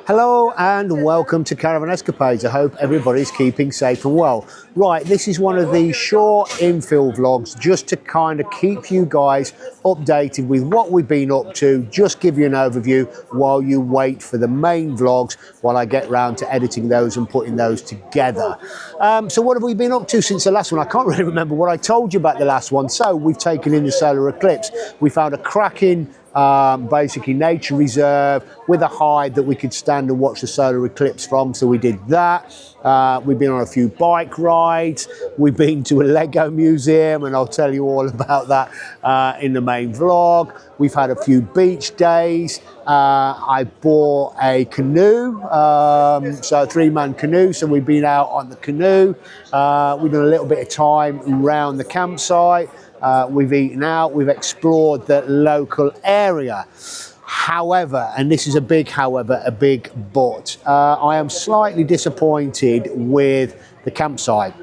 Hello and welcome to Caravan Escapades. I hope everybody's keeping safe and well. Right, this is one of the short infill vlogs just to kind of keep you guys updated with what we've been up to, just give you an overview while you wait for the main vlogs while I get round to editing those and putting those together. So what have we been up to since the last one? I can't really remember what I told you about the last one. So we've taken in the solar eclipse. We found a cracking basically nature reserve with a hide that we could stand and watch the solar eclipse from, so we did that. We've been on a few bike rides, we've been to a Lego museum, and I'll tell you all about that in the main vlog. We've had a few beach days. I bought a canoe, so a 3-man canoe, so we've been out on the canoe. We've done a little bit of time around the campsite. We've eaten out, we've explored the local area. However, and this is a big however, a big but, I am slightly disappointed with the campsite.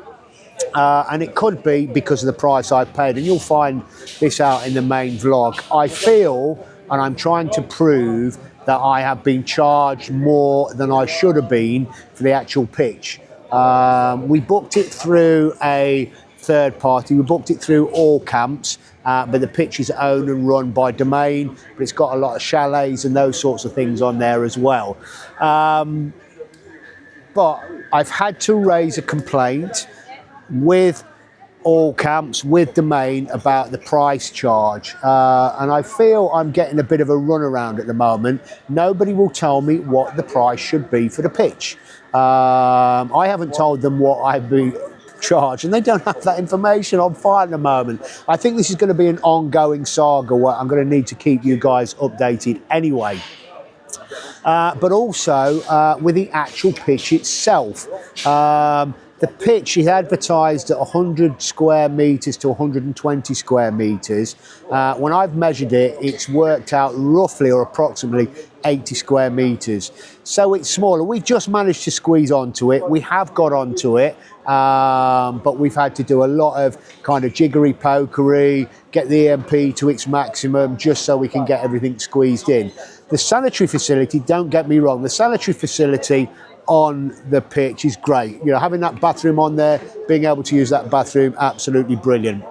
And it could be because of the price I paid, and you'll find this out in the main vlog. I feel, and I'm trying to prove, that I have been charged more than I should have been for the actual pitch. We booked it through a third party. We booked it through all camps, but the pitch is owned and run by Domain, but it's got a lot of chalets and those sorts of things on there as well. But I've had to raise a complaint with all camps, with Domain, about the price charge, and I feel I'm getting a bit of a runaround at the moment. Nobody will tell me what the price should be for the pitch. I haven't told them what I've been charged, and they don't have that information on file at the moment. I think this is going to be an ongoing saga where I'm going to need to keep you guys updated anyway. But also with the actual pitch itself. The pitch is advertised at 100 square metres to 120 square metres. When I've measured it, it's worked out roughly or approximately 80 square metres. So it's smaller. We've just managed to squeeze onto it. We have got onto it, but we've had to do a lot of kind of jiggery-pokery, get the EMP to its maximum just so we can get everything squeezed in. The sanitary facility, don't get me wrong, the sanitary facility on the pitch is great. You know, having that bathroom on there, being able to use that bathroom, absolutely brilliant.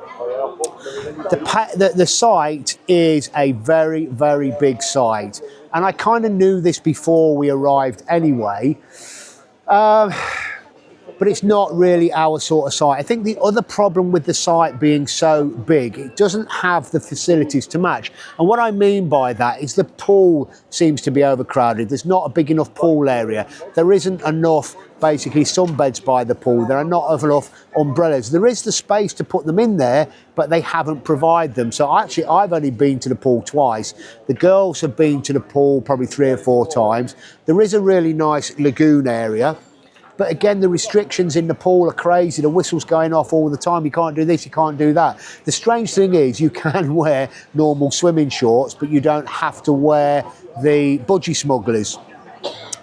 The site is a very, very big site, and I kind of knew this before we arrived anyway. But it's not really our sort of site. I think the other problem with the site being so big, it doesn't have the facilities to match. And what I mean by that is the pool seems to be overcrowded. There's not a big enough pool area. There isn't enough, basically, sunbeds by the pool. There are not enough umbrellas. There is the space to put them in there, but they haven't provided them. So actually, I've only been to the pool twice. The girls have been to the pool probably 3 or 4 times. There is a really nice lagoon area. But again, the restrictions in the pool are crazy. The whistle's going off all the time. You can't do this, you can't do that. The strange thing is you can wear normal swimming shorts, but you don't have to wear the budgie smugglers.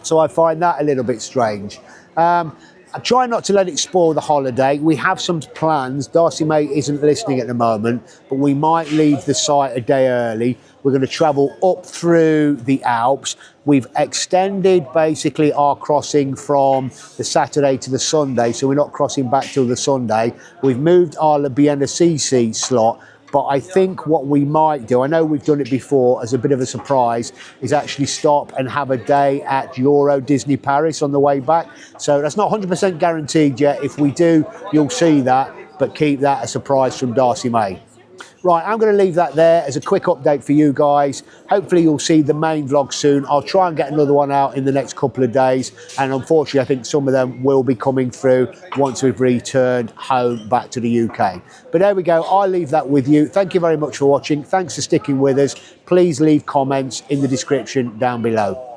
So I find that a little bit strange. I try not to let it spoil the holiday. We have some plans. Darcy May isn't listening at the moment, but we might leave the site a day early. We're going to travel up through the Alps. We've extended basically our crossing from the Saturday to the Sunday, so we're not crossing back till the Sunday. We've moved our La Bienne CC slot, but I think what we might do, I know we've done it before as a bit of a surprise, is actually stop and have a day at Euro Disney Paris on the way back. So that's not 100% guaranteed yet. If we do, you'll see that, but keep that a surprise from Darcy May. Right, I'm going to leave that there as a quick update for you guys. Hopefully you'll see the main vlog soon. I'll try and get another one out in the next couple of days. And unfortunately, I think some of them will be coming through once we've returned home back to the UK. But there we go. I'll leave that with you. Thank you very much for watching. Thanks for sticking with us. Please leave comments in the description down below.